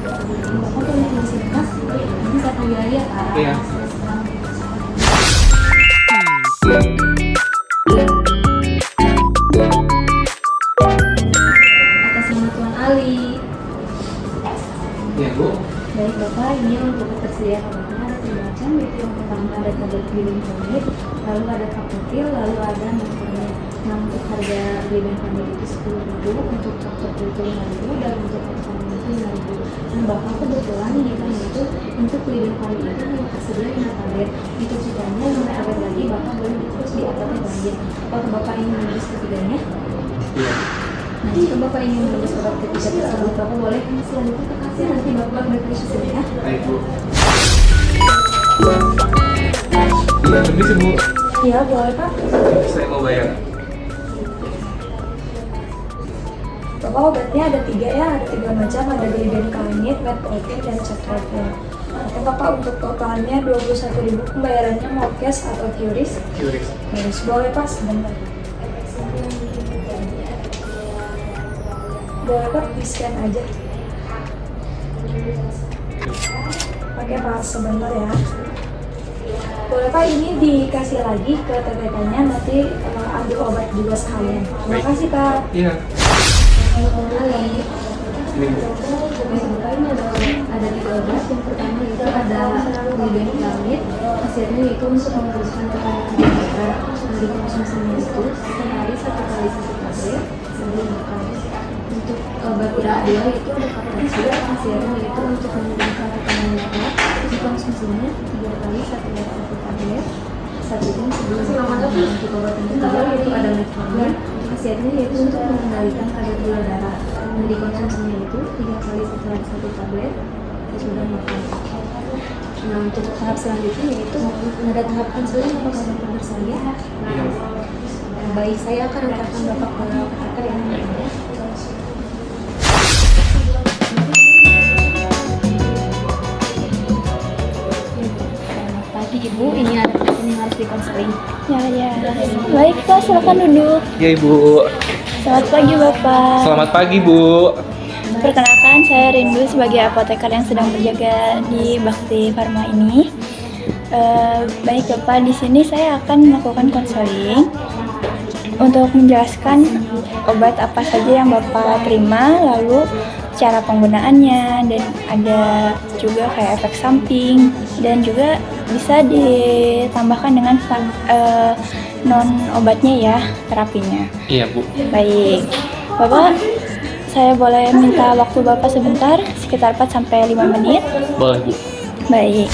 Bapak boleh di sini Mas, nanti saya panggil lagi ya Kak. Iya. Atas nama Tuan Ali. Iya Bu. Baik Bapak, ini untuk ketersediaan obatnya ada 3 macam, yaitu yang pertama ada tablet glibenclamid, lalu ada kapopil, lalu ada metformin. Nah untuk harga glibenclamid itu 10.000, untuk kapopil itu 5.000, dan untuk metformin itu 5.000. Dan Bapak kebetulan di kami itu untuk glibenclamid itu hanya tersedia 5 tablet. Itu sisanya 5 tablet lagi Bapak boleh terus di apotek lain. Apakah Bapak ingin menebus ketiganya? Iya. Nah, jika Bapak ingin menebus obat ketiga tersebut, Bapak boleh selanjutnya ke kasir, nanti Bapak berdiri sini ya. Baik Bu. Iya, permisi Bu. Iya, boleh Pak. Saya mau bayar. Bapak obatnya ada 3 ya, ada 3 macam, ada glibenclamid, metformin, dan cetrorelin. Oke Bapak, untuk totalnya 21.000, pembayarannya mau cash atau QRIS? QRIS. QRIS, boleh Pak, sebentar. Boleh Pak, di scan aja. Oke Pak, sebentar ya. Boleh Pak, ini dikasih lagi ke TTK-nya, nanti ambil obat juga sekalian. Terima kasih Pak. Iya. Kembali. Ini Bu. Ini ada 3 obat. Yang pertama itu ada glibenclamid, hasilnya itu untuk menurunkan tekanan darah. Dikonsumsinya itu sehari 1 kali 1 tablet sebelum makan. Untuk obat kedua itu ada kapopil, hasilnya itu untuk menurunkan tekanan darah. Dikonsumsinya 3 kali 1 tablet 1 jam sebelum makan. Untuk obat yang ketiga itu ada metformin, hasilnya yaitu untuk mengendalikan kadar gula darah. Nah, dikonsumsinya itu 3 kali setelah 1 tablet sudah makan. Nah, untuk tahap selanjutnya yaitu ada tahap konseling. Apakah Bapak bersedia? Iya. Baik, saya akan antarkan Bapak ke apoteker yang lainnya. Selamat pagi Ibu, ini ada pasien yang harus dikonseling. Ya. Baik Pak, silakan duduk. Iya Ibu. Selamat pagi Bapak. Selamat pagi Bu. Perkenalkan, saya Rindu sebagai apoteker yang sedang berjaga di Bakti Pharma ini. Baik Bapak, di sini saya akan melakukan konseling untuk menjelaskan obat apa saja yang Bapak terima, lalu cara penggunaannya, dan ada juga kayak efek samping, dan juga bisa ditambahkan dengan non obatnya ya, terapinya. Iya Bu. Baik, Bapak, saya boleh minta waktu Bapak sebentar, sekitar 4-5 menit. Boleh Bu. Baik,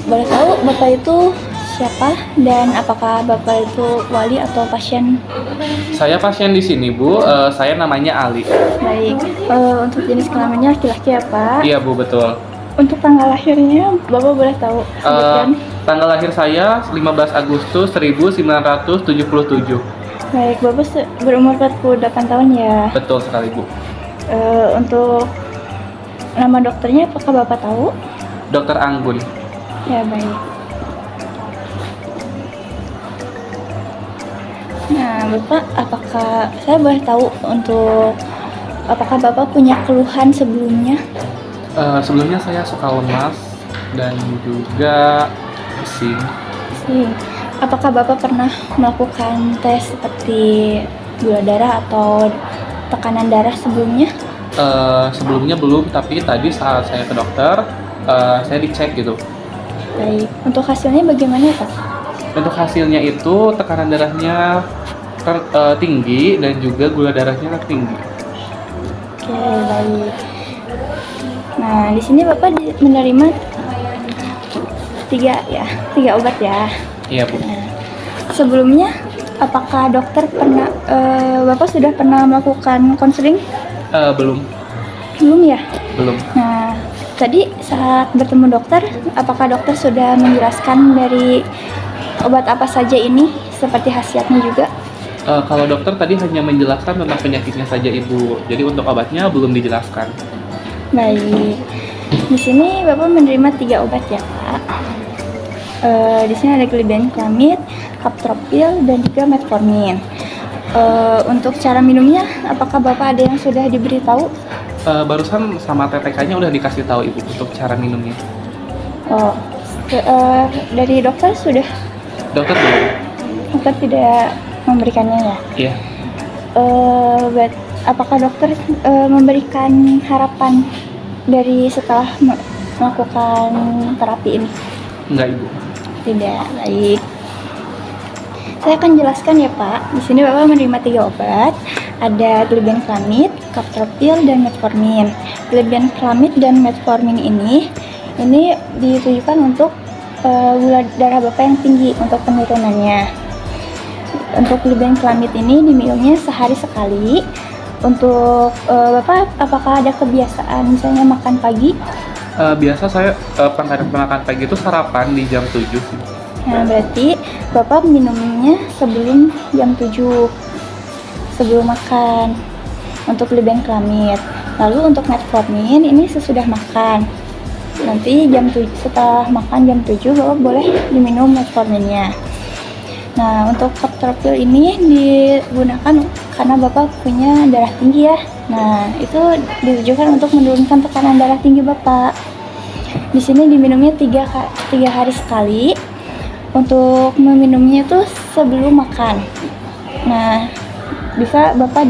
boleh tahu Bapak itu siapa dan apakah Bapak itu wali atau pasien? Saya pasien di sini Bu. Saya namanya Ali. Baik, untuk jenis kelaminnya laki-laki ya Pak? Iya Bu, betul. Untuk tanggal lahirnya Bapak boleh tahu sebutkan? Tanggal lahir saya 15 Agustus 1977. Baik, Bapak berumur 48 tahun ya? Betul sekali Bu. Untuk nama dokternya apakah Bapak tahu? Dokter Anggun. Ya, baik. Nah, Bapak, apakah saya boleh tahu apakah Bapak punya keluhan sebelumnya? Sebelumnya saya suka lemas dan juga pusing. Apakah Bapak pernah melakukan tes seperti gula darah atau tekanan darah sebelumnya? Sebelumnya belum, tapi tadi saat saya ke dokter, saya dicek gitu. Baik, untuk hasilnya bagaimana Pak? Untuk hasilnya itu tekanan darahnya tinggi dan juga gula darahnya tinggi. Oke, baik. Nah, di sini Bapak menerima 3 obat ya. Iya Bu. Sebelumnya, apakah Bapak sudah pernah melakukan konseling? Belum. Belum ya? Belum. Nah, tadi saat bertemu dokter, apakah dokter sudah menjelaskan dari obat apa saja ini, seperti khasiatnya juga? Kalau dokter tadi hanya menjelaskan tentang penyakitnya saja Ibu. Jadi untuk obatnya belum dijelaskan. Baik. Di sini Bapak menerima 3 obat ya, Pak. Di sini ada glibenclamid, kapopil, dan juga metformin. Untuk cara minumnya, apakah Bapak ada yang sudah diberitahu? Barusan sama TTK-nya udah dikasih tahu Ibu untuk cara minumnya. Oh, dari dokter sudah, Dokter belum? dokter tidak memberikannya ya? Iya. Apakah dokter memberikan harapan dari setelah melakukan terapi ini? Enggak Ibu. Tidak, baik. Saya akan jelaskan ya Pak. Di sini Bapak menerima 3 obat. Ada glibenclamid, captopril, dan metformin. Glibenclamid dan metformin ini ditujukan untuk gula darah Bapak yang tinggi untuk penurunannya. Untuk glibenclamid ini diminumnya sehari sekali. Untuk Bapak, apakah ada kebiasaan misalnya makan pagi? Biasa saya makan pagi itu sarapan di jam 7 sih. Nah, berarti Bapak minumnya sebelum jam 7, sebelum makan untuk glibenclamid. Lalu untuk metformin ini sesudah makan. Nanti setelah makan jam 7 Bapak boleh diminum metforminnya. Nah, untuk captopril ini digunakan karena Bapak punya darah tinggi ya. Nah, itu ditujukan untuk menurunkan tekanan darah tinggi Bapak. Di sini diminumnya 3 hari sekali. Untuk meminumnya itu sebelum makan. Nah, bisa Bapak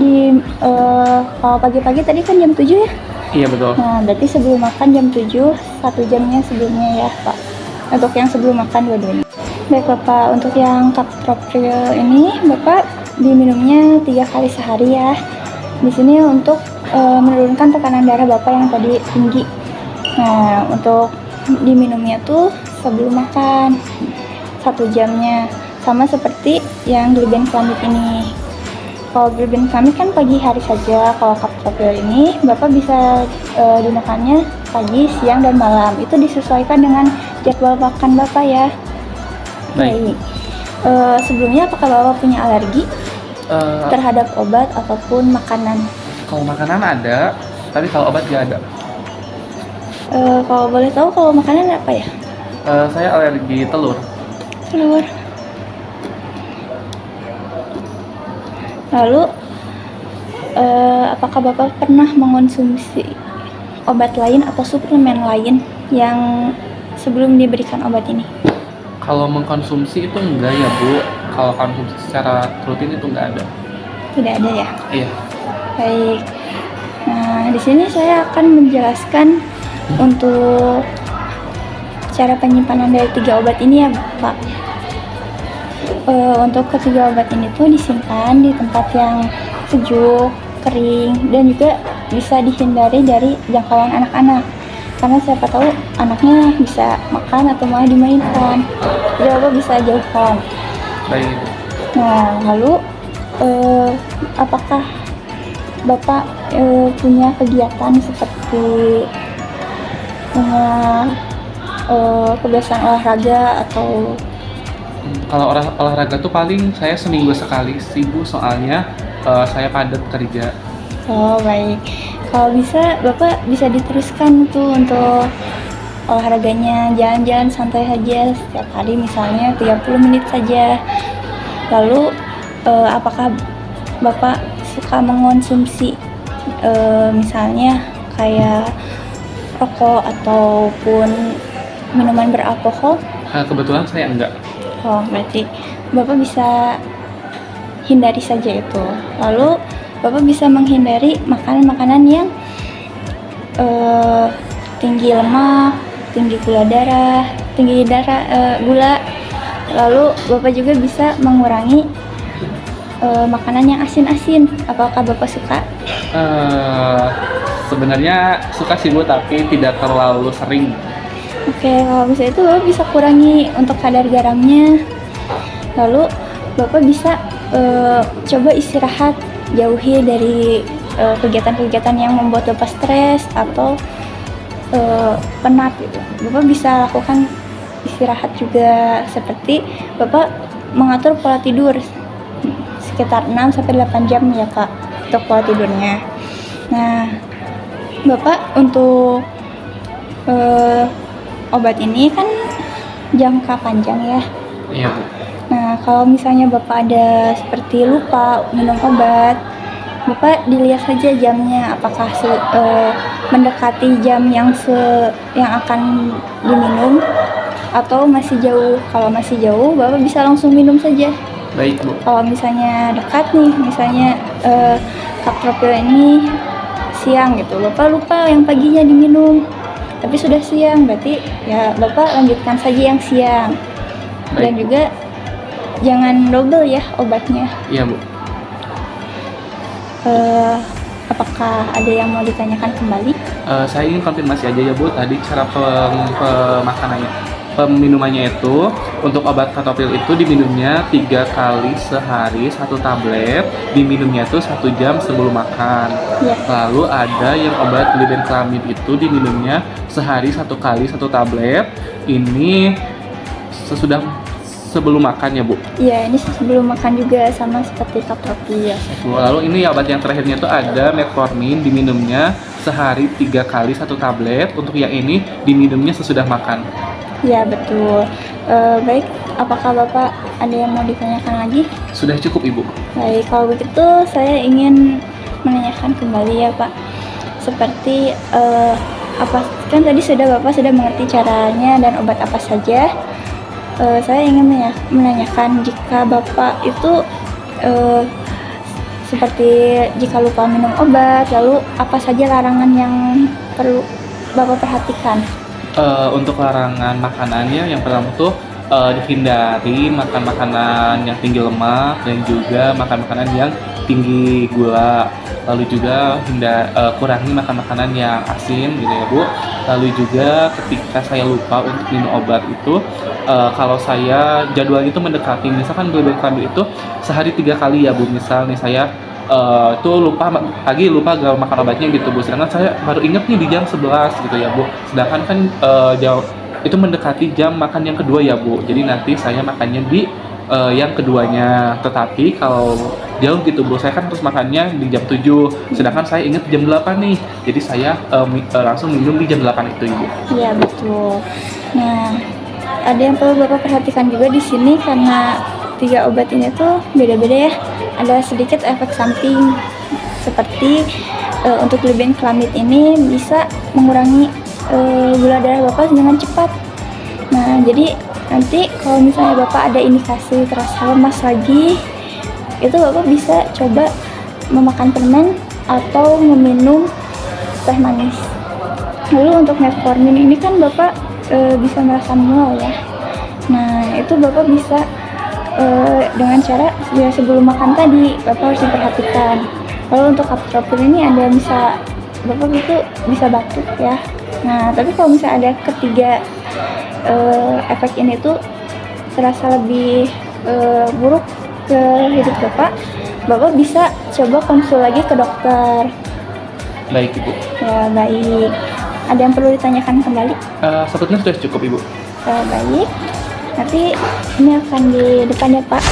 kalau pagi-pagi tadi kan jam 7 ya? Iya betul. Nah, berarti sebelum makan jam 7, 1 jamnya sebelumnya ya Pak. Untuk yang sebelum makan dua-duanya. Baik Bapak, untuk yang captopril ini Bapak diminumnya 3 kali sehari ya. Di sini untuk menurunkan tekanan darah Bapak yang tadi tinggi. Nah, untuk diminumnya tuh sebelum makan 1 jamnya, sama seperti yang glibenclamid ini. Kalau glibenclamid kan pagi hari saja, kalau captopril ini Bapak bisa dimakannya pagi, siang, dan malam. Itu disesuaikan dengan jadwal makan Bapak ya. Baik. Sebelumnya apakah Bapak punya alergi terhadap obat ataupun makanan? Kalau makanan ada, tapi kalau obat nggak ada. Kalau boleh tahu kalau makanan apa ya? Saya alergi telur. Telur. Lalu apakah Bapak pernah mengonsumsi obat lain atau suplemen lain yang sebelum diberikan obat ini? Kalau mengkonsumsi itu enggak ya Bu. Kalau konsumsi secara rutin itu enggak ada. Tidak ada ya? Iya. Baik. Nah, di sini saya akan menjelaskan untuk cara penyimpanan dari 3 obat ini ya Pak. Untuk ketiga obat ini tuh disimpan di tempat yang sejuk, kering, dan juga bisa dihindari dari jangkauan anak-anak. Karena siapa tahu anaknya bisa makan atau malah dimainkan. Jadi Bapak bisa jauhkan. Baik. Nah, lalu apakah Bapak punya kegiatan seperti punya kebiasaan olahraga atau Kalau olahraga tuh paling saya seminggu sekali sih Bu, soalnya saya padat kerja. Oh baik, kalau bisa Bapak bisa diteruskan tuh untuk olahraganya, jalan-jalan santai saja setiap hari misalnya 30 menit saja. Lalu apakah Bapak suka mengonsumsi misalnya kayak rokok ataupun minuman beralkohol? Kebetulan saya enggak. Oh, berarti Bapak bisa hindari saja itu. Lalu Bapak bisa menghindari makanan-makanan yang tinggi lemak, tinggi gula darah, gula. Lalu Bapak juga bisa mengurangi makanan yang asin-asin. Apakah Bapak suka? Sebenarnya suka sih Bu, tapi tidak terlalu sering. Oke, kalau misalnya itu Bapak bisa kurangi untuk kadar garamnya. Lalu Bapak bisa coba istirahat, jauhi dari kegiatan-kegiatan yang membuat Bapak stres atau penat gitu. Bapak bisa lakukan istirahat juga, seperti Bapak mengatur pola tidur sekitar 6-8 jam ya Kak untuk pola tidurnya. Nah, Bapak untuk obat ini kan jangka panjang ya. Iya Bu. Nah, kalau misalnya Bapak ada seperti lupa minum obat, Bapak dilihat saja jamnya apakah mendekati jam yang akan diminum atau masih jauh. Kalau masih jauh, Bapak bisa langsung minum saja. Baik Bu. Kalau misalnya dekat nih, misalnya Captropil ini siang gitu, Bapak lupa yang paginya diminum, tapi sudah siang, berarti ya Bapak lanjutkan saja yang siang. Dan Baik. juga jangan double ya obatnya. Iya Bu. Apakah ada yang mau ditanyakan kembali? Saya ingin konfirmasi aja ya Bu, tadi cara pemakanannya, peminumannya itu untuk obat Captropil itu diminumnya 3 kali sehari 1 tablet, diminumnya itu 1 jam sebelum makan. Ya. Lalu ada yang obat glibenclamid itu diminumnya sehari 1 kali 1 tablet, ini sebelum makan ya Bu. Iya, ini sebelum makan juga sama seperti Captropil ya. Lalu ini obat yang terakhirnya itu ada metformin, diminumnya sehari 3 kali 1 tablet. Untuk yang ini diminumnya sesudah makan. Ya, betul. Baik, apakah Bapak ada yang mau ditanyakan lagi? Sudah cukup Ibu. Baik, kalau begitu saya ingin menanyakan kembali ya Pak. Seperti apa kan tadi Bapak sudah mengerti caranya dan obat apa saja. Saya ingin menanyakan jika Bapak itu seperti jika lupa minum obat, lalu apa saja larangan yang perlu Bapak perhatikan? Untuk larangan makanannya yang pertama tuh dihindari makan makanan yang tinggi lemak dan juga makan makanan yang tinggi gula. Lalu juga kurangi makan makanan yang asin gitu ya Bu. Lalu juga ketika saya lupa untuk minum obat itu, kalau saya jadwal itu mendekati, misalkan glibenclamid itu sehari 3 kali ya Bu. Misal nih saya tuh lupa gak makan obatnya gitu Bu. Sedangkan saya baru inget nih di jam 11 gitu ya Bu. Sedangkan kan jauh itu mendekati jam makan yang kedua ya Bu. Jadi nanti saya makannya di yang keduanya. Tetapi kalau jauh gitu Bu, saya kan harus makannya di jam 7. Sedangkan saya inget jam 8 nih. Jadi saya langsung minum di jam 8 itu Ibu. Iya, betul. Nah, ada yang perlu Bapak perhatikan juga di sini karena 3 obat ini tuh beda-beda ya. Ada sedikit efek samping seperti untuk glibenclamid ini bisa mengurangi gula darah Bapak dengan cepat. Nah, jadi nanti kalau misalnya Bapak ada indikasi terasa lemas lagi, itu Bapak bisa coba memakan permen atau meminum teh manis. Lalu untuk metformin ini kan Bapak bisa merasa mual ya. Nah, itu Bapak bisa dengan cara ya sebelum makan tadi Bapak harus diperhatikan. Lalu untuk Captropil ini ada Bapak itu bisa batuk ya. Nah, tapi kalau misalnya ada ketiga efek ini tuh terasa lebih buruk ke hidup Bapak bisa coba konsul lagi ke dokter. Baik Ibu. Ya, baik. Ada yang perlu ditanyakan kembali? Sepertinya sudah cukup Ibu. Baik. Nanti ini akan di depan ya Pak.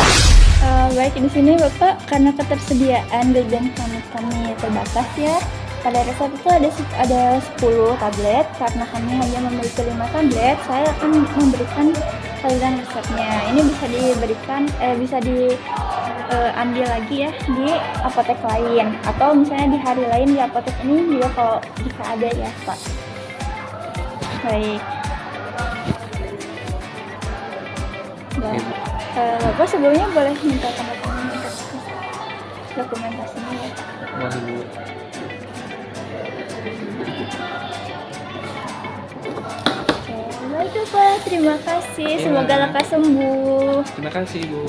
Baik, di sini Bapak karena ketersediaan glibenclamid kami terbatas ya. Pada resep itu ada 10 tablet, karena kami hanya memiliki 5 tablet, saya akan memberikan salinan resepnya. Ini bisa diberikan, bisa diambil lagi ya di apotek lain, atau misalnya di hari lain di apotek ini juga kalau jika ada ya Pak. Baik. Dan, Bapak sebelumnya boleh minta tanda tangan untuk dokumentasinya ya. Boleh Bu. Baik Bapak, terima kasih. Semoga lekas sembuh. Terima kasih Ibu.